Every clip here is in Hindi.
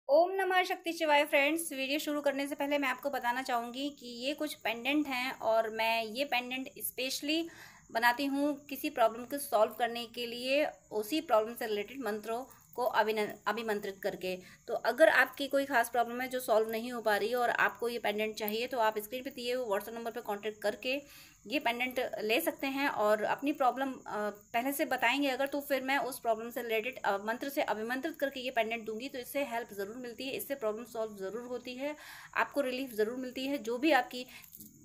ओम नमः शक्ति शिवाय। फ्रेंड्स, वीडियो शुरू करने से पहले मैं आपको बताना चाहूँगी कि ये कुछ पेंडेंट हैं और मैं ये पेंडेंट स्पेशली बनाती हूँ किसी प्रॉब्लम को सॉल्व करने के लिए, उसी प्रॉब्लम से रिलेटेड मंत्रों को अभिमंत्रित करके। तो अगर आपकी कोई खास प्रॉब्लम है जो सॉल्व नहीं हो पा रही है और आपको ये पेंडेंट चाहिए, तो आप स्क्रीन पे दिए हुए व्हाट्सएप नंबर पर कांटेक्ट करके ये पेंडेंट ले सकते हैं और अपनी प्रॉब्लम पहले से बताएंगे अगर, तो फिर मैं उस प्रॉब्लम से रिलेटेड मंत्र से अभिमंत्रित करके ये पेंडेंट दूंगी। तो इससे हेल्प ज़रूर मिलती है, इससे प्रॉब्लम सॉल्व ज़रूर होती है, आपको रिलीफ ज़रूर मिलती है। जो भी आपकी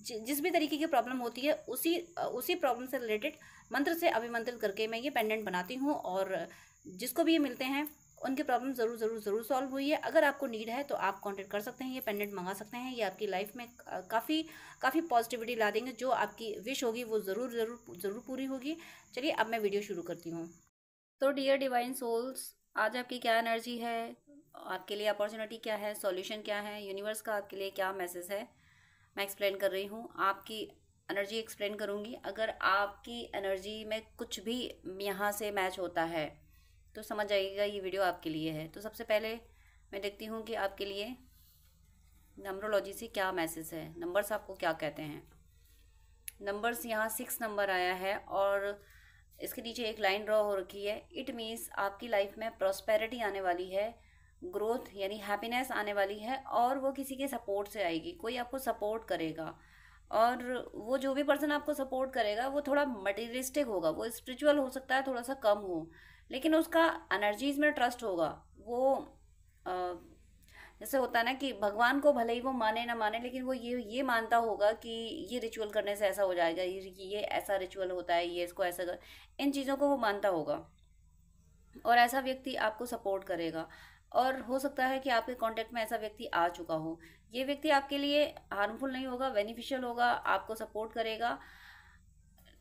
जिस भी तरीके की प्रॉब्लम होती है, उसी प्रॉब्लम से रिलेटेड मंत्र से अभिमंत्रित करके मैं ये पेंडेंट बनाती हूँ और जिसको भी ये मिलते हैं उनकी प्रॉब्लम ज़रूर ज़रूर ज़रूर सॉल्व हुई है। अगर आपको नीड है तो आप कांटेक्ट कर सकते हैं, ये पेंडेंट मंगा सकते हैं। ये आपकी लाइफ में काफ़ी पॉजिटिविटी ला देंगे। जो आपकी विश होगी वो ज़रूर ज़रूर ज़रूर पूरी होगी। चलिए अब मैं वीडियो शुरू करती हूँ। तो डियर डिवाइन सोल्स, आज आपकी क्या एनर्जी है, आपके लिए अपॉर्चुनिटी क्या है, सॉल्यूशन क्या है, यूनिवर्स का आपके लिए क्या मैसेज है, मैं एक्सप्लेन कर रही हूँ। आपकी एनर्जी एक्सप्लेन करूँगी। अगर आपकी एनर्जी में कुछ भी यहाँ से मैच होता है तो समझ जाइएगा ये वीडियो आपके लिए है। तो सबसे पहले मैं देखती हूँ कि आपके लिए नंबरोलॉजी से क्या मैसेज है, नंबर्स आपको क्या कहते हैं। नंबर्स यहाँ 6 नंबर आया है और इसके नीचे एक लाइन ड्रॉ हो रखी है। इट मीन्स आपकी लाइफ में प्रॉस्पेरिटी आने वाली है, ग्रोथ यानी हैप्पीनेस आने वाली है और वो किसी के सपोर्ट से आएगी। कोई आपको सपोर्ट करेगा और वो जो भी पर्सन आपको सपोर्ट करेगा वो थोड़ा मटेरियलिस्टिक होगा, वो स्पिरिचुअल हो सकता है, थोड़ा सा कम हो, लेकिन उसका एनर्जीज में ट्रस्ट होगा। वो जैसे होता है ना कि भगवान को भले ही वो माने ना माने, लेकिन वो ये मानता होगा कि ये रिचुअल करने से ऐसा हो जाएगा, ये ऐसा रिचुअल होता है, ये इसको ऐसा कर, इन चीज़ों को वो मानता होगा और ऐसा व्यक्ति आपको सपोर्ट करेगा। और हो सकता है कि आपके कांटेक्ट में ऐसा व्यक्ति आ चुका हो। ये व्यक्ति आपके लिए हार्मफुल नहीं होगा, बेनिफिशियल होगा, आपको सपोर्ट करेगा।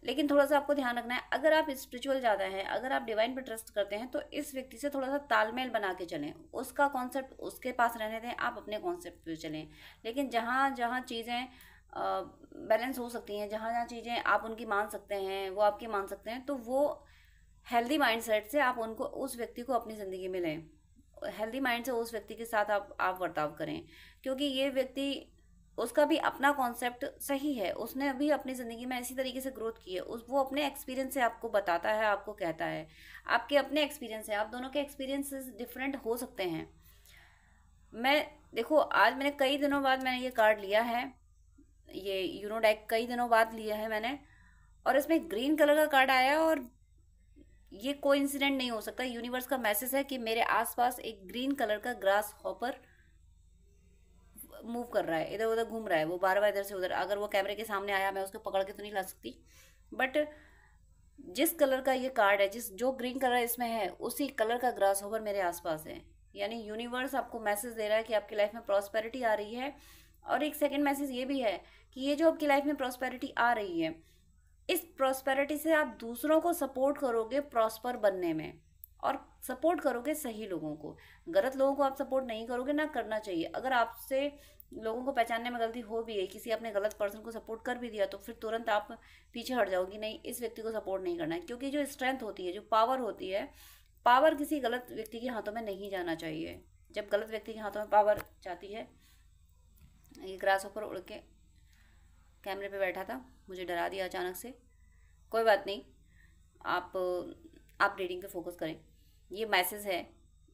लेकिन थोड़ा सा आपको ध्यान रखना है, अगर आप स्पिरिचुअल ज़्यादा हैं, अगर आप डिवाइन पे ट्रस्ट करते हैं, तो इस व्यक्ति से थोड़ा सा तालमेल बना के चलें। उसका कॉन्सेप्ट उसके पास रहने दें, आप अपने कॉन्सेप्ट पे चलें। लेकिन जहाँ जहाँ चीज़ें बैलेंस हो सकती हैं, जहाँ जहाँ चीज़ें आप उनकी मान सकते हैं, वो आपकी मान सकते हैं, तो वो हेल्दी माइंडसेट से आप उनको, उस व्यक्ति को अपनी ज़िंदगी में लें। हेल्दी माइंड से उस व्यक्ति के साथ आप बर्ताव करें, क्योंकि ये व्यक्ति, उसका भी अपना कॉन्सेप्ट सही है, उसने भी अपनी ज़िंदगी में इसी तरीके से ग्रोथ की है। वो अपने एक्सपीरियंस से आपको बताता है, आपको कहता है, आपके अपने एक्सपीरियंस है। आप दोनों के एक्सपीरियंसेस डिफरेंट हो सकते हैं। मैं देखो, आज मैंने कई दिनों बाद मैंने ये कार्ड लिया है, ये यूनो डेक कई दिनों बाद लिया है मैंने, और इसमें ग्रीन कलर का कार्ड आया और ये कोई इंसिडेंट नहीं हो सकता। यूनिवर्स का मैसेज है कि मेरे आसपास एक ग्रीन कलर का ग्रास हॉपर मूव कर रहा है, इधर उधर घूम रहा है, वो बार बार इधर से उधर। अगर वो कैमरे के सामने आया, मैं उसको पकड़ के तो नहीं ला सकती, बट जिस कलर का ये कार्ड है, जो ग्रीन कलर इसमें है, उसी कलर का ग्रास होवर मेरे आसपास है। यानी यूनिवर्स आपको मैसेज दे रहा है कि आपकी लाइफ में प्रॉस्पेरिटी आ रही है। और एक सेकंड मैसेज ये भी है कि ये जो आपकी लाइफ में प्रॉस्पेरिटी आ रही है, इस प्रॉस्पेरिटी से आप दूसरों को सपोर्ट करोगे प्रॉस्पर बनने में, और सपोर्ट करोगे सही लोगों को। गलत लोगों को आप सपोर्ट नहीं करोगे, ना करना चाहिए। अगर आपसे लोगों को पहचानने में गलती हो भी है, किसी आपने गलत पर्सन को सपोर्ट कर भी दिया, तो फिर तुरंत आप पीछे हट जाओगी, नहीं इस व्यक्ति को सपोर्ट नहीं करना है। क्योंकि जो स्ट्रेंथ होती है, जो पावर होती है, पावर किसी गलत व्यक्ति के हाथों में नहीं जाना चाहिए। जब गलत व्यक्ति के हाथों में पावर जाती है, ये ग्रास ऊपर उड़ के कैमरे पे बैठा था, मुझे डरा दिया अचानक से। कोई बात नहीं, आप रीडिंग पे फोकस करें। ये मैसेज है,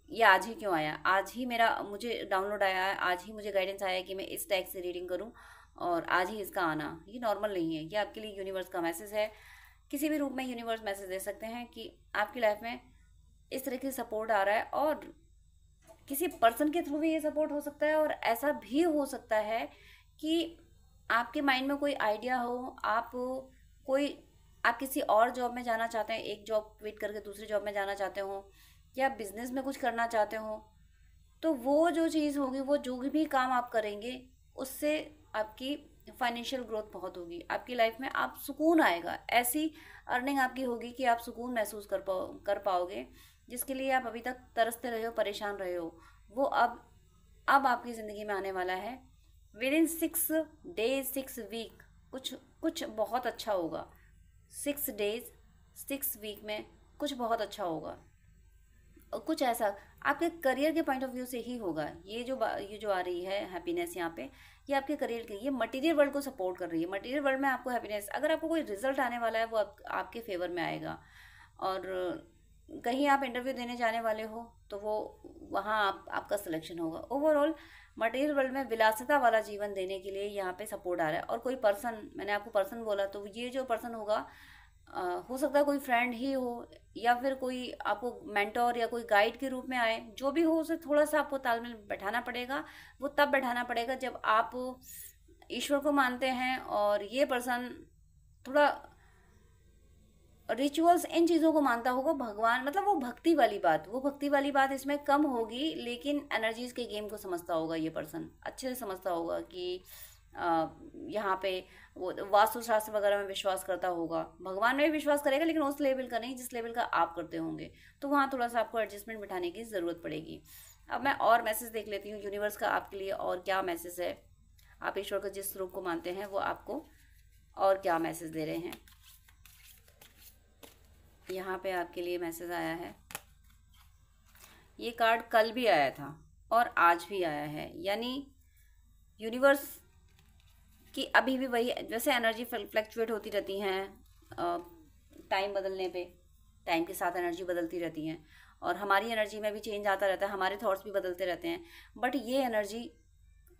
ये आज ही क्यों आया, आज ही मुझे डाउनलोड आया है, आज ही मुझे गाइडेंस आया है कि मैं इस टैग से रीडिंग करूं और आज ही इसका आना। ये नॉर्मल नहीं है, ये आपके लिए यूनिवर्स का मैसेज है। किसी भी रूप में यूनिवर्स मैसेज दे सकते हैं कि आपकी लाइफ में इस तरह की सपोर्ट आ रहा है, और किसी पर्सन के थ्रू भी ये सपोर्ट हो सकता है। और ऐसा भी हो सकता है कि आपके माइंड में कोई आइडिया हो, आप किसी और जॉब में जाना चाहते हैं, एक जॉब क्विट करके दूसरी जॉब में जाना चाहते हो, या बिजनेस में कुछ करना चाहते हो, तो वो जो चीज़ होगी, वो जो भी काम आप करेंगे, उससे आपकी फाइनेंशियल ग्रोथ बहुत होगी। आपकी लाइफ में आप सुकून आएगा, ऐसी अर्निंग आपकी होगी कि आप सुकून महसूस कर पाओगे, जिसके लिए आप अभी तक तरसते रहे हो, परेशान रहे हो, वो अब आपकी ज़िंदगी में आने वाला है। विद इन 6 डेज 6 वीक कुछ बहुत अच्छा होगा। 6 डेज 6 वीक में कुछ बहुत अच्छा होगा। और कुछ ऐसा, आपके करियर के पॉइंट ऑफ व्यू से ही होगा। ये जो आ रही है हैप्पीनेस यहाँ पे, ये आपके करियर के, ये मटेरियल वर्ल्ड को सपोर्ट कर रही है। मटेरियल वर्ल्ड में आपको हैप्पीनेस, अगर आपको कोई रिजल्ट आने वाला है वो आपके फेवर में आएगा। और कहीं आप इंटरव्यू देने जाने वाले हो तो वो वहाँ आपका सिलेक्शन होगा। ओवरऑल मटेरियल वर्ल्ड में विलासिता वाला जीवन देने के लिए यहाँ पे सपोर्ट आ रहा है। और कोई पर्सन, मैंने आपको पर्सन बोला, तो ये जो पर्सन होगा हो सकता है कोई फ्रेंड ही हो, या फिर कोई आपको मेंटोर या कोई गाइड के रूप में आए। जो भी हो, उसे थोड़ा सा आपको तालमेल बैठाना पड़ेगा। वो तब बैठाना पड़ेगा जब आप ईश्वर को मानते हैं और ये पर्सन थोड़ा रिचुअल्स, इन चीज़ों को मानता होगा। भगवान मतलब वो भक्ति वाली बात इसमें कम होगी, लेकिन एनर्जीज के गेम को समझता होगा। ये पर्सन अच्छे से समझता होगा कि यहाँ पे वो वास्तुशास्त्र वगैरह में विश्वास करता होगा। भगवान में भी विश्वास करेगा, लेकिन उस लेवल का नहीं जिस लेवल का आप करते होंगे। तो वहाँ थोड़ा सा आपको एडजस्टमेंट बिठाने की ज़रूरत पड़ेगी। अब मैं और मैसेज देख लेती हूँ यूनिवर्स का आपके लिए और क्या मैसेज है। आप ईश्वर को जिस रूप को मानते हैं वो आपको और क्या मैसेज दे रहे हैं। यहाँ पे आपके लिए मैसेज आया है। ये कार्ड कल भी आया था और आज भी आया है, यानी यूनिवर्स की अभी भी वही, जैसे एनर्जी फ्लक्चुएट होती रहती हैं टाइम बदलने पे, टाइम के साथ एनर्जी बदलती रहती हैं और हमारी एनर्जी में भी चेंज आता रहता है, हमारे थॉट्स भी बदलते रहते हैं। बट ये एनर्जी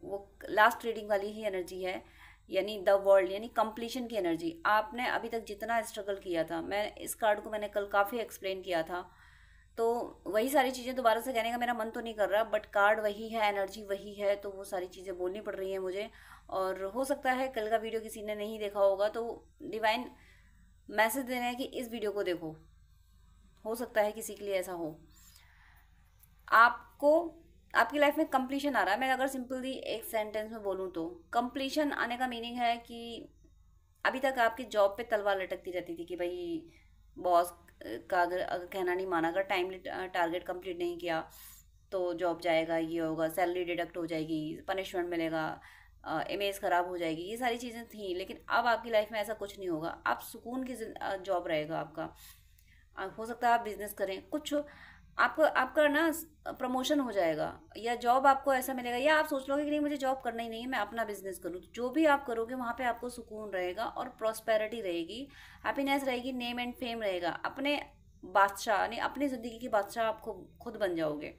वो लास्ट रीडिंग वाली ही एनर्जी है, यानी द वर्ल्ड, यानी कंप्लीशन की एनर्जी। आपने अभी तक जितना स्ट्रगल किया था, मैं इस कार्ड को मैंने कल काफ़ी एक्सप्लेन किया था, तो वही सारी चीज़ें दोबारा से कहने का मेरा मन तो नहीं कर रहा, बट कार्ड वही है, एनर्जी वही है, तो वो सारी चीज़ें बोलनी पड़ रही हैं मुझे। और हो सकता है कल का वीडियो किसी ने नहीं देखा होगा, तो डिवाइन मैसेज दे रहे हैं कि इस वीडियो को देखो, हो सकता है किसी के लिए ऐसा हो। आपको आपकी लाइफ में कंप्लीशन आ रहा है। मैं अगर सिंपली एक सेंटेंस में बोलूँ तो कंप्लीशन आने का मीनिंग है कि अभी तक आपकी जॉब पे तलवार लटकती रहती थी कि भाई बॉस का अगर कहना नहीं माना, अगर टाइमली टारगेट कंप्लीट नहीं किया तो जॉब जाएगा, ये होगा, सैलरी डिडक्ट हो जाएगी, पनिशमेंट मिलेगा, इमेज ख़राब हो जाएगी, ये सारी चीज़ें थी। लेकिन अब आपकी लाइफ में ऐसा कुछ नहीं होगा। आप सुकून की जॉब रहेगा आपका। हो सकता है आप बिजनेस करें, कुछ आपका ना प्रमोशन हो जाएगा, या जॉब आपको ऐसा मिलेगा, या आप सोच लोगे कि नहीं मुझे जॉब करना ही नहीं है, मैं अपना बिजनेस करूँ। तो जो भी आप करोगे वहाँ पे आपको सुकून रहेगा और प्रॉस्पेरिटी रहेगी, हैप्पीनेस रहेगी, नेम एंड फेम रहेगा। अपने बादशाह यानी अपनी ज़िंदगी की बादशाह आप खुद बन जाओगे।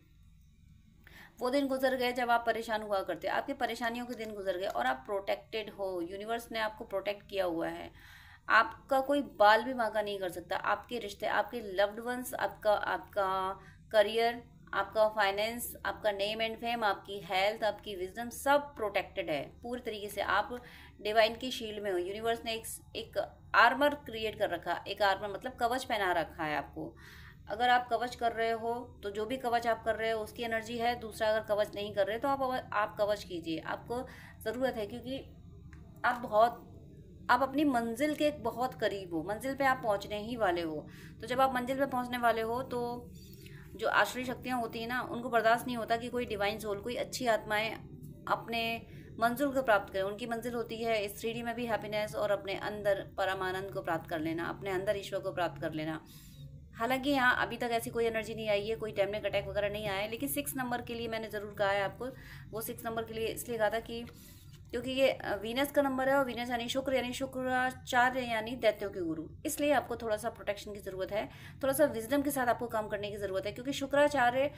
वो दिन गुजर गए जब आप परेशान हुआ करते, आपकी परेशानियों के दिन गुजर गए और आप प्रोटेक्टेड हो। यूनिवर्स ने आपको प्रोटेक्ट किया हुआ है। आपका कोई बाल भी बांका नहीं कर सकता। आपके रिश्ते, आपके लव्ड वंस, आपका आपका करियर, आपका फाइनेंस, आपका नेम एंड फेम, आपकी हेल्थ, आपकी विजडम, सब प्रोटेक्टेड है पूरी तरीके से। आप डिवाइन की शील्ड में हो। यूनिवर्स ने एक आर्मर क्रिएट कर रखा, एक आर्मर मतलब कवच पहना रखा है आपको। अगर आप कवच कर रहे हो तो जो भी कवच आप कर रहे हो उसकी एनर्जी है। दूसरा अगर कवच नहीं कर रहे तो आप कवच कीजिए, आपको ज़रूरत है, क्योंकि आप अपनी मंजिल के बहुत करीब हो। मंजिल पे आप पहुंचने ही वाले हो। तो जब आप मंजिल पे पहुंचने वाले हो तो जो आश्रय शक्तियाँ होती हैं ना, उनको बर्दाश्त नहीं होता कि कोई डिवाइन सोल, कोई अच्छी आत्माएं अपने मंजिल को प्राप्त करें। उनकी मंजिल होती है इस 3D में भी हैप्पीनेस और अपने अंदर परमानंद को प्राप्त कर लेना, अपने अंदर ईश्वर को प्राप्त कर लेना। हालांकि यहाँ अभी तक ऐसी कोई एनर्जी नहीं आई है, कोई टेमनेक अटैक वगैरह नहीं आया है, लेकिन 6 नंबर के लिए मैंने ज़रूर कहा है आपको। वो 6 नंबर के लिए इसलिए कहा था कि क्योंकि ये वीनस का नंबर है और वीनस यानी शुक्राचार्य यानी दैत्यों के गुरु, इसलिए आपको थोड़ा सा प्रोटेक्शन की ज़रूरत है, थोड़ा सा विजडम के साथ आपको काम करने की ज़रूरत है। क्योंकि शुक्राचार्य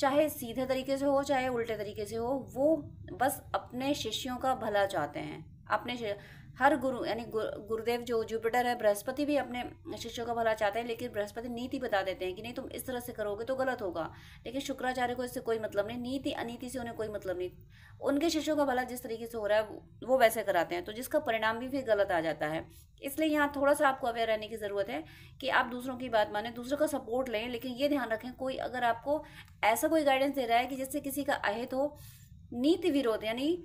चाहे सीधे तरीके से हो चाहे उल्टे तरीके से हो, वो बस अपने शिष्यों का भला चाहते हैं। हर गुरु यानी गुरुदेव जो जुपिटर है, बृहस्पति भी अपने शिष्यों का भला चाहते हैं, लेकिन बृहस्पति नीति बता देते हैं कि नहीं तुम इस तरह से करोगे तो गलत होगा। लेकिन शुक्राचार्य को इससे कोई मतलब नहीं, नीति अनीति से उन्हें कोई मतलब नहीं। उनके शिष्यों का भला जिस तरीके से हो रहा है वो वैसे कराते हैं, तो जिसका परिणाम भी फिर गलत आ जाता है। इसलिए यहाँ थोड़ा सा आपको अवेयर रहने की ज़रूरत है कि आप दूसरों की बात माने, दूसरों का सपोर्ट लें, लेकिन ये ध्यान रखें कोई अगर आपको ऐसा कोई गाइडेंस दे रहा है कि जिससे किसी का अहित हो, नीति विरोध, यानी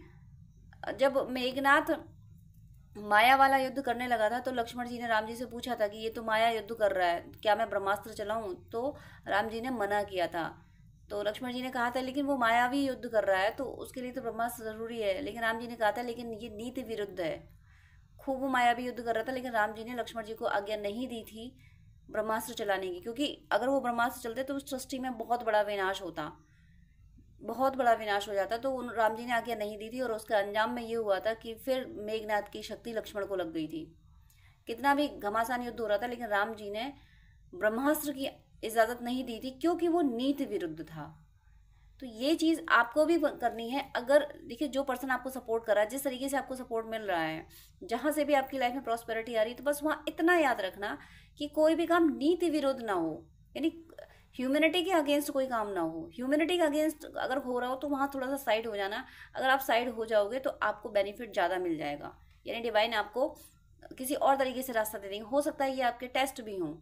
जब मेघनाथ माया वाला युद्ध करने लगा था तो लक्ष्मण जी ने राम जी से पूछा था कि ये तो माया युद्ध कर रहा है, क्या मैं ब्रह्मास्त्र चलाऊं? तो राम जी ने मना किया था। तो लक्ष्मण जी ने कहा था लेकिन वो मायावी युद्ध कर रहा है तो उसके लिए तो ब्रह्मास्त्र जरूरी है। लेकिन राम जी ने कहा था लेकिन ये नीति विरुद्ध है। खूब वो मायावी युद्ध कर रहा था, लेकिन राम जी ने लक्ष्मण जी को आज्ञा नहीं दी थी ब्रह्मास्त्र चलाने की, क्योंकि अगर वो ब्रह्मास्त्र चलते तो उस सृष्टि में बहुत बड़ा विनाश होता, बहुत बड़ा विनाश हो जाता। तो उन राम जी ने आज्ञा नहीं दी थी, और उसके अंजाम में ये हुआ था कि फिर मेघनाथ की शक्ति लक्ष्मण को लग गई थी। कितना भी घमासान युद्ध हो रहा था, लेकिन राम जी ने ब्रह्मास्त्र की इजाजत नहीं दी थी, क्योंकि वो नीति विरुद्ध था। तो ये चीज आपको भी करनी है। अगर देखिए, जो पर्सन आपको सपोर्ट कर रहा है, जिस तरीके से आपको सपोर्ट मिल रहा है, जहां से भी आपकी लाइफ में प्रॉस्पेरिटी आ रही है, तो बस वहां इतना याद रखना कि कोई भी काम नीति विरुद्ध ना हो, यानी ह्यूमैनिटी के अगेंस्ट कोई काम ना हो। ह्यूमैनिटी के अगेंस्ट अगर हो रहा हो तो वहां थोड़ा सा साइड हो जाना। अगर आप साइड हो जाओगे तो आपको बेनिफिट ज़्यादा मिल जाएगा, यानी डिवाइन आपको किसी और तरीके से रास्ता दे देंगे। हो सकता है ये आपके टेस्ट भी हों,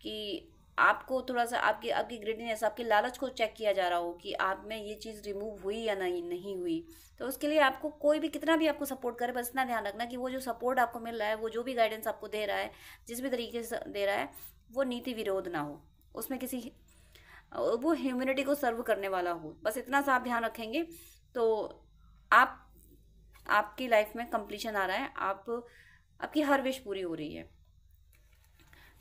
कि आपको थोड़ा सा आपकी आपकी ग्रेडीनेस, आपके लालच को चेक किया जा रहा हो कि आप में ये चीज़ रिमूव हुई या नहीं हुई। तो उसके लिए आपको कोई भी कितना भी आपको सपोर्ट करे, बस इतना ध्यान रखना कि वो जो सपोर्ट आपको मिल रहा है, वो जो भी गाइडेंस आपको दे रहा है, जिस भी तरीके से दे रहा है, वो नीति विरोध ना हो, उसमें किसी वो ह्यूमैनिटी को सर्व करने वाला हो। बस इतना सा आप ध्यान रखेंगे तो आप आपकी लाइफ में कंप्लीशन आ रहा है, आपकी हर विश पूरी हो रही है।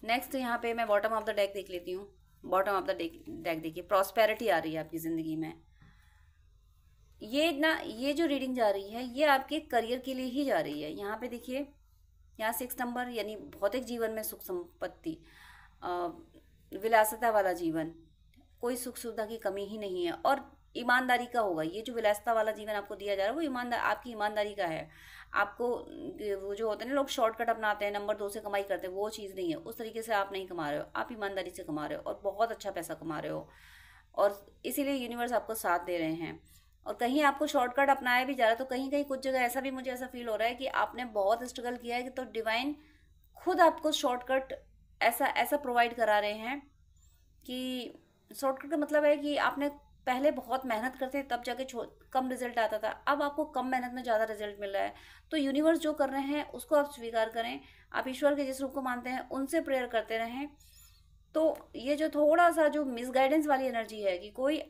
नेक्स्ट यहाँ पे मैं बॉटम ऑफ द डेक देख लेती हूँ। बॉटम ऑफ द डेक देखिए, प्रॉस्पेरिटी आ रही है आपकी ज़िंदगी में। ये जो रीडिंग जा रही है, ये आपके करियर के लिए ही जा रही है। यहाँ पे देखिए, यहाँ 6 नंबर, यानी भौतिक जीवन में सुख संपत्ति, विलासिता वाला जीवन, कोई सुख सुविधा की कमी ही नहीं है, और ईमानदारी का होगा। ये जो विलासिता वाला जीवन आपको दिया जा रहा है, वो आपकी ईमानदारी का है। आपको वो जो होते हैं ना, लोग शॉर्टकट अपनाते हैं, नंबर 2 से कमाई करते हैं, वो चीज़ नहीं है। उस तरीके से आप नहीं कमा रहे हो, आप ईमानदारी से कमा रहे हो, और बहुत अच्छा पैसा कमा रहे हो, और इसीलिए यूनिवर्स आपको साथ दे रहे हैं। और कहीं आपको शॉर्टकट अपनाया भी जा रहा है, तो कहीं कहीं कुछ जगह ऐसा भी मुझे ऐसा फील हो रहा है कि आपने बहुत स्ट्रगल किया है, तो डिवाइन खुद आपको शॉर्टकट ऐसा ऐसा प्रोवाइड करा रहे हैं कि शॉर्टकट का मतलब है कि आपने पहले बहुत मेहनत करते तब जाके कम रिजल्ट आता था, अब आपको कम मेहनत में ज़्यादा रिजल्ट मिल रहा है। तो यूनिवर्स जो कर रहे हैं उसको आप स्वीकार करें। आप ईश्वर के जिस रूप को मानते हैं उनसे प्रेयर करते रहें। तो ये जो थोड़ा सा जो मिसगाइडेंस वाली एनर्जी है, कि कोई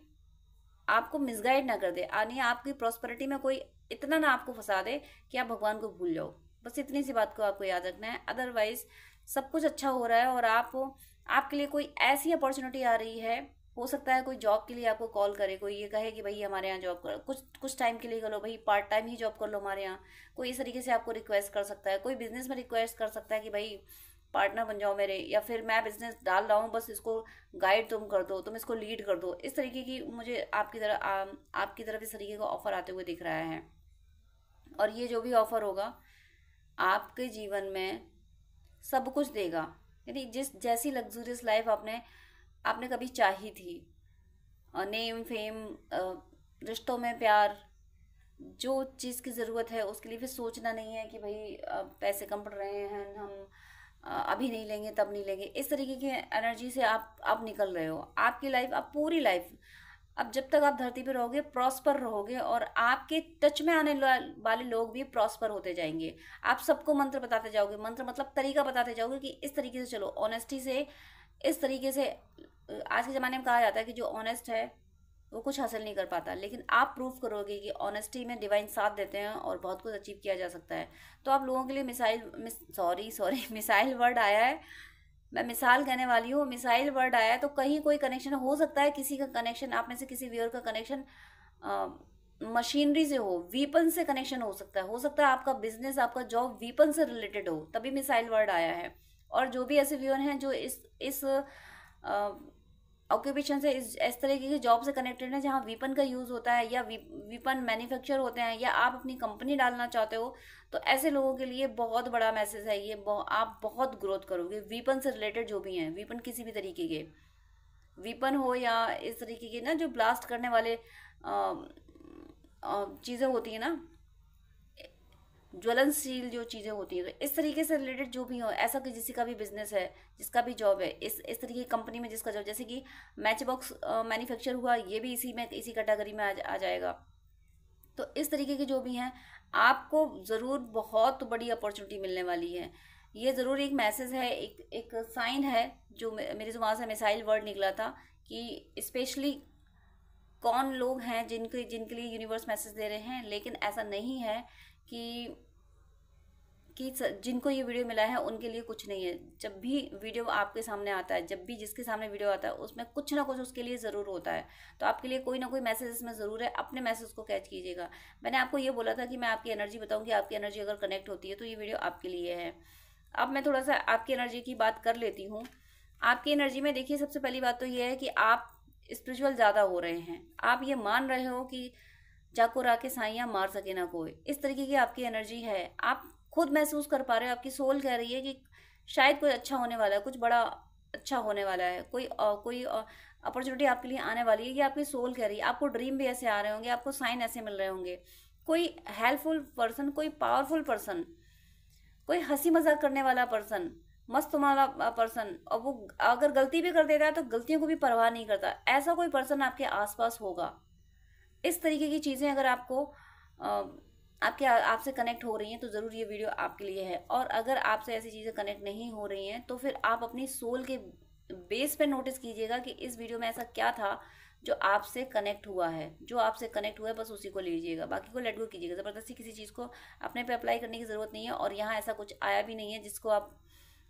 आपको मिसगाइड ना कर दे, यानी आपकी प्रॉस्पेरिटी में कोई इतना ना आपको फंसा दे कि आप भगवान को भूल जाओ। बस इतनी सी बात को आपको याद रखना है। अदरवाइज सब कुछ अच्छा हो रहा है, और आपके लिए कोई ऐसी अपॉर्चुनिटी आ रही है। हो सकता है कोई जॉब के लिए आपको कॉल करे, कोई ये कहे कि भाई हमारे यहाँ जॉब कर, कुछ टाइम के लिए करो भाई, पार्ट टाइम ही जॉब कर लो हमारे यहाँ। कोई इस तरीके से आपको रिक्वेस्ट कर सकता है, कोई बिजनेस में रिक्वेस्ट कर सकता है कि भाई पार्टनर बन जाओ मेरे, या फिर मैं बिजनेस डाल रहा हूँ, बस इसको गाइड तुम कर दो, तुम इसको लीड कर दो। इस तरीके की मुझे आपकी तरफ इस तरीके का ऑफर आते हुए दिख रहा है। और ये जो भी ऑफर होगा आपके जीवन में सब कुछ देगा, यानी जैसी लग्जूरियस लाइफ आपने कभी चाही थी, नेम फेम, रिश्तों में प्यार, जो चीज़ की ज़रूरत है उसके लिए फिर सोचना नहीं है कि भाई पैसे कम पड़ रहे हैं, हम अभी नहीं लेंगे तब नहीं लेंगे। इस तरीके की एनर्जी से आप निकल रहे हो। आपकी लाइफ, आप पूरी लाइफ, अब जब तक आप धरती पे रहोगे प्रॉस्पर रहोगे, और आपके टच में आने वाले लोग भी प्रॉस्पर होते जाएंगे। आप सबको मंत्र बताते जाओगे, मंत्र मतलब तरीका बताते जाओगे कि इस तरीके से चलो, ऑनेस्टी से, इस तरीके से। आज के ज़माने में कहा जाता है कि जो ऑनेस्ट है वो कुछ हासिल नहीं कर पाता, लेकिन आप प्रूव करोगे कि ऑनेस्टी में डिवाइन साथ देते हैं और बहुत कुछ अचीव किया जा सकता है। तो आप लोगों के लिए मिसाइल वर्ड आया है, मैं मिसाल कहने वाली हूँ, मिसाइल वर्ड आया है। तो कहीं कोई कनेक्शन हो सकता है, किसी का कनेक्शन, आप में से किसी व्यूअर का कनेक्शन मशीनरी से हो, वीपन से कनेक्शन हो सकता है आपका बिजनेस, आपका जॉब वीपन से रिलेटेड हो, तभी मिसाइल वर्ड आया है। और जो भी ऐसे व्यूअर हैं जो इस ऑक्यूपेशन से, इस तरीके की जॉब से कनेक्टेड है जहाँ वीपन का यूज़ होता है, या वीपन मैन्युफैक्चर होते हैं, या आप अपनी कंपनी डालना चाहते हो, तो ऐसे लोगों के लिए बहुत बड़ा मैसेज है ये। आप बहुत ग्रोथ करोगे। वीपन से रिलेटेड जो भी हैं, वीपन किसी भी तरीके के वीपन हो, या इस तरीके के ना जो ब्लास्ट करने वाले चीज़ें होती हैं ना, ज्वलनशील जो चीज़ें होती है, तो इस तरीके से रिलेटेड जो भी हो, ऐसा कि किसी का भी बिजनेस है, जिसका भी जॉब है, इस तरीके की कंपनी में जिसका जॉब, जैसे कि मैच बॉक्स मैन्युफैक्चर हुआ, ये भी इसी कैटेगरी में आ जाएगा। तो इस तरीके के जो भी हैं, आपको ज़रूर बहुत बड़ी अपॉर्चुनिटी मिलने वाली है। ये ज़रूर एक मैसेज है, एक साइन है जो मेरी जुबान से मिसाइल वर्ड निकला था, कि स्पेशली कौन लोग हैं जिनके लिए यूनिवर्स मैसेज दे रहे हैं। लेकिन ऐसा नहीं है कि कि जिनको ये वीडियो मिला है उनके लिए कुछ नहीं है। जब भी वीडियो आपके सामने आता है, जब भी जिसके सामने वीडियो आता है, उसमें कुछ ना कुछ उसके लिए ज़रूर होता है। तो आपके लिए कोई ना कोई मैसेज इसमें ज़रूर है, अपने मैसेज को कैच कीजिएगा। मैंने आपको ये बोला था कि मैं आपकी एनर्जी बताऊँगी, आपकी एनर्जी अगर कनेक्ट होती है तो ये वीडियो आपके लिए है। अब मैं थोड़ा सा आपकी एनर्जी की बात कर लेती हूँ। आपकी एनर्जी में देखिए, सबसे पहली बात तो ये है कि आप स्पिरिचुअल ज़्यादा हो रहे हैं। आप ये मान रहे हो कि जाको राके साइयाँ मार सके ना कोई, इस तरीके की आपकी एनर्जी है। आप खुद महसूस कर पा रहे हो, आपकी सोल कह रही है कि शायद कुछ अच्छा होने वाला है, कुछ बड़ा अच्छा होने वाला है, कोई अपॉर्चुनिटी आपके लिए आने वाली है, ये आपकी सोल कह रही है। आपको ड्रीम भी ऐसे आ रहे होंगे, आपको साइन ऐसे मिल रहे होंगे, कोई हेल्पफुल पर्सन, कोई पावरफुल पर्सन, कोई हंसी मजाक करने वाला पर्सन, मस्त वाला पर्सन, और वो अगर गलती भी कर देता है तो गलतियों को भी परवाह नहीं करता, ऐसा कोई पर्सन आपके आसपास होगा। इस तरीके की चीज़ें अगर आपको आपसे कनेक्ट हो रही हैं तो ज़रूर ये वीडियो आपके लिए है। और अगर आपसे ऐसी चीज़ें कनेक्ट नहीं हो रही हैं तो फिर आप अपनी सोल के बेस पे नोटिस कीजिएगा कि इस वीडियो में ऐसा क्या था जो आपसे कनेक्ट हुआ है। जो आपसे कनेक्ट हुआ है बस उसी को लीजिएगा, बाकी को लेट गो कीजिएगा। ज़बरदस्ती किसी चीज़ को अपने पे अप्लाई करने की ज़रूरत नहीं है। और यहाँ ऐसा कुछ आया भी नहीं है जिसको आप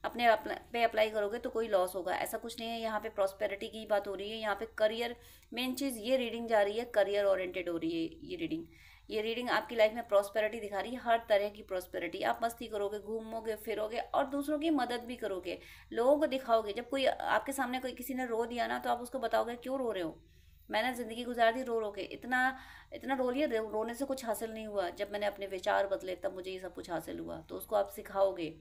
अपने पे अप्लाई करोगे तो कोई लॉस होगा, ऐसा कुछ नहीं है। यहाँ पे प्रॉस्पेरिटी की बात हो रही है, यहाँ पे करियर, मेन चीज़ ये रीडिंग जा रही है, करियर ओरिएंटेड हो रही है ये रीडिंग आपकी लाइफ में प्रॉस्पेरिटी दिखा रही है, हर तरह की प्रॉस्पेरिटी। आप मस्ती करोगे, घूमोगे फिरोगे और दूसरों की मदद भी करोगे, लोगों को दिखाओगे। जब कोई आपके सामने कोई किसी ने रो दिया ना तो आप उसको बताओगे क्यों रो रहे हो, मैंने ज़िंदगी गुजार दी रो रो के, इतना इतना रो लिया, रोने से कुछ हासिल नहीं हुआ। जब मैंने अपने विचार बदले तब मुझे ये सब कुछ हासिल हुआ। तो उसको आप सिखाओगे,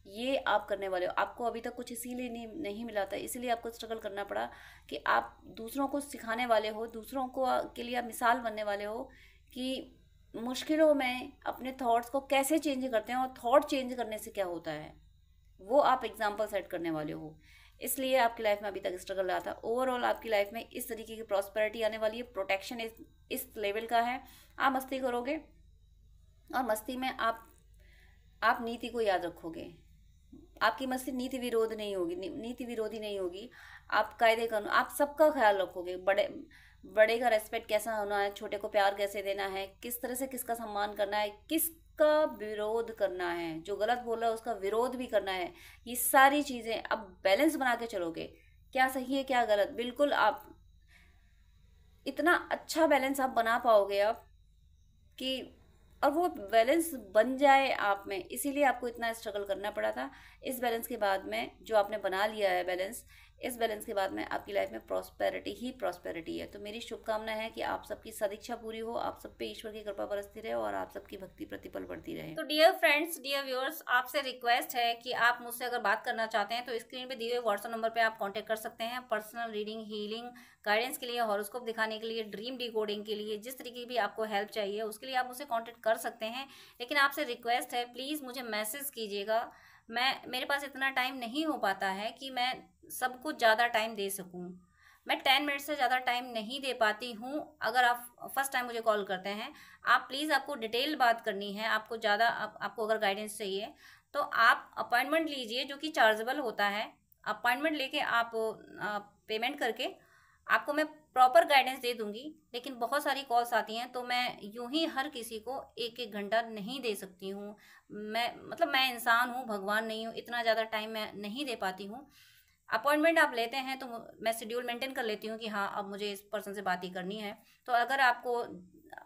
ये आप करने वाले हो। आपको अभी तक कुछ इसीलिए नहीं मिला था, इसीलिए आपको स्ट्रगल करना पड़ा कि आप दूसरों को सिखाने वाले हो, दूसरों को के लिए आप मिसाल बनने वाले हो कि मुश्किलों में अपने थॉट्स को कैसे चेंज करते हैं और थॉट चेंज करने से क्या होता है, वो आप एग्जाम्पल सेट करने वाले हो। इसलिए आपकी लाइफ में अभी तक स्ट्रगल रहा था। ओवरऑल आपकी लाइफ में इस तरीके की प्रॉस्पेरिटी आने वाली है, प्रोटेक्शन इस लेवल का है। आप मस्ती करोगे और मस्ती में आप नीति को याद रखोगे। आपकी मस्ती नीति विरोध नहीं होगी, नीति विरोधी नहीं होगी। आप कायदे कानून, आप सबका ख्याल रखोगे। बड़े का रेस्पेक्ट कैसा होना है, छोटे को प्यार कैसे देना है, किस तरह से किसका सम्मान करना है, किसका विरोध करना है, जो गलत बोल रहा है उसका विरोध भी करना है। ये सारी चीज़ें अब बैलेंस बना के चलोगे, क्या सही है क्या गलत, बिल्कुल आप इतना अच्छा बैलेंस आप बना पाओगे अब कि, और वो बैलेंस बन जाए आप में, इसीलिए आपको इतना स्ट्रगल करना पड़ा था। इस बैलेंस के बाद में जो आपने बना लिया है बैलेंस, इस बैलेंस के बाद में आपकी लाइफ में प्रॉस्पेरिटी ही प्रॉस्पेरिटी है। तो मेरी शुभकामना है कि आप सबकी सदिच्छा पूरी हो, आप सब पे ईश्वर की कृपा बरसती रहे और आप सबकी भक्ति प्रतिपल बढ़ती रहे। तो डियर फ्रेंड्स, डियर व्यूअर्स, आपसे रिक्वेस्ट है कि आप मुझसे अगर बात करना चाहते हैं तो स्क्रीन पे दिए हुए व्हाट्सएप नंबर पे आप कांटेक्ट कर सकते हैं। पर्सनल रीडिंग, हीलिंग, गाइडेंस के लिए, हॉरोस्कोप दिखाने के लिए, ड्रीम डिकोडिंग के लिए, जिस तरीके की भी आपको हेल्प चाहिए उसके लिए आप मुझसे कांटेक्ट कर सकते हैं। लेकिन आपसे रिक्वेस्ट है, प्लीज़ मुझे मैसेज कीजिएगा। मेरे पास इतना टाइम नहीं हो पाता है कि मैं सबको ज़्यादा टाइम दे सकूं। मैं 10 मिनट से ज़्यादा टाइम नहीं दे पाती हूं। अगर आप फर्स्ट टाइम मुझे कॉल करते हैं, आप प्लीज़, आपको डिटेल बात करनी है, आपको ज़्यादा आपको अगर गाइडेंस चाहिए तो आप अपॉइंटमेंट लीजिए, जो कि चार्जेबल होता है। अपॉइंटमेंट लेके आप पेमेंट करके आपको मैं प्रॉपर गाइडेंस दे दूंगी। लेकिन बहुत सारी कॉल्स आती हैं तो मैं यूं ही हर किसी को एक एक घंटा नहीं दे सकती हूँ। मैं इंसान हूँ, भगवान नहीं हूँ, इतना ज़्यादा टाइम मैं नहीं दे पाती हूँ। अपॉइंटमेंट आप लेते हैं तो मैं शेड्यूल मेंटेन कर लेती हूँ कि हाँ अब मुझे इस पर्सन से बात ही करनी है। तो अगर आपको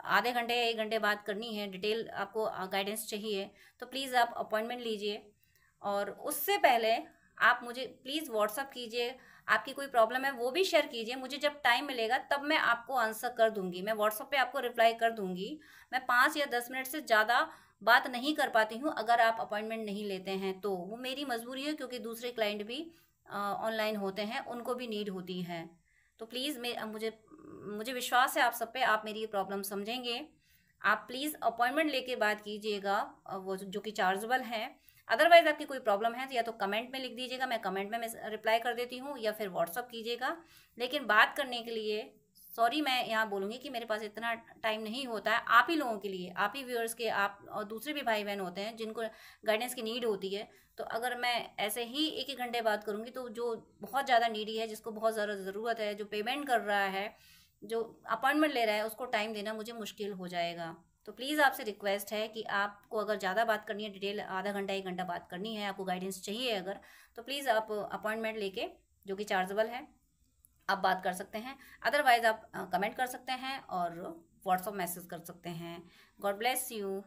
आधे घंटे या 1 घंटे बात करनी है, डिटेल आपको गाइडेंस चाहिए, तो प्लीज़ आप अपॉइंटमेंट लीजिए। और उससे पहले आप मुझे प्लीज़ व्हाट्सअप कीजिए, आपकी कोई प्रॉब्लम है वो भी शेयर कीजिए। मुझे जब टाइम मिलेगा तब मैं आपको आंसर कर दूंगी, मैं व्हाट्सअप पे आपको रिप्लाई कर दूंगी। मैं 5 या 10 मिनट से ज़्यादा बात नहीं कर पाती हूँ अगर आप अपॉइंटमेंट नहीं लेते हैं तो। वो मेरी मजबूरी है, क्योंकि दूसरे क्लाइंट भी ऑनलाइन होते हैं, उनको भी नीड होती है। तो प्लीज़ मुझे विश्वास है आप सब पे, आप मेरी प्रॉब्लम समझेंगे। आप प्लीज़ अपॉइंटमेंट लेके बात कीजिएगा, वो जो कि चार्जेबल है। अदरवाइज आपकी कोई प्रॉब्लम है तो या तो कमेंट में लिख दीजिएगा, मैं कमेंट में रिप्लाई कर देती हूँ, या फिर व्हाट्सअप कीजिएगा। लेकिन बात करने के लिए सॉरी, मैं यहाँ बोलूँगी कि मेरे पास इतना टाइम नहीं होता है। आप ही लोगों के लिए, आप ही व्यूअर्स के, आप और दूसरे भी भाई बहन होते हैं जिनको गाइडेंस की नीड होती है। तो अगर मैं ऐसे ही 1-1 घंटे बात करूँगी तो जो बहुत ज़्यादा नीडी है, जिसको बहुत ज़्यादा ज़रूरत है, जो पेमेंट कर रहा है, जो अपॉइंटमेंट ले रहा है, उसको टाइम देना मुझे मुश्किल हो जाएगा। तो प्लीज़ आपसे रिक्वेस्ट है कि आपको अगर ज़्यादा बात करनी है, डिटेल आधा घंटा 1 घंटा बात करनी है, आपको गाइडेंस चाहिए अगर, तो प्लीज़ आप अपॉइंटमेंट लेके, जो कि चार्जेबल है, आप बात कर सकते हैं। अदरवाइज़ आप कमेंट कर सकते हैं और व्हाट्सअप मैसेज कर सकते हैं। God bless you.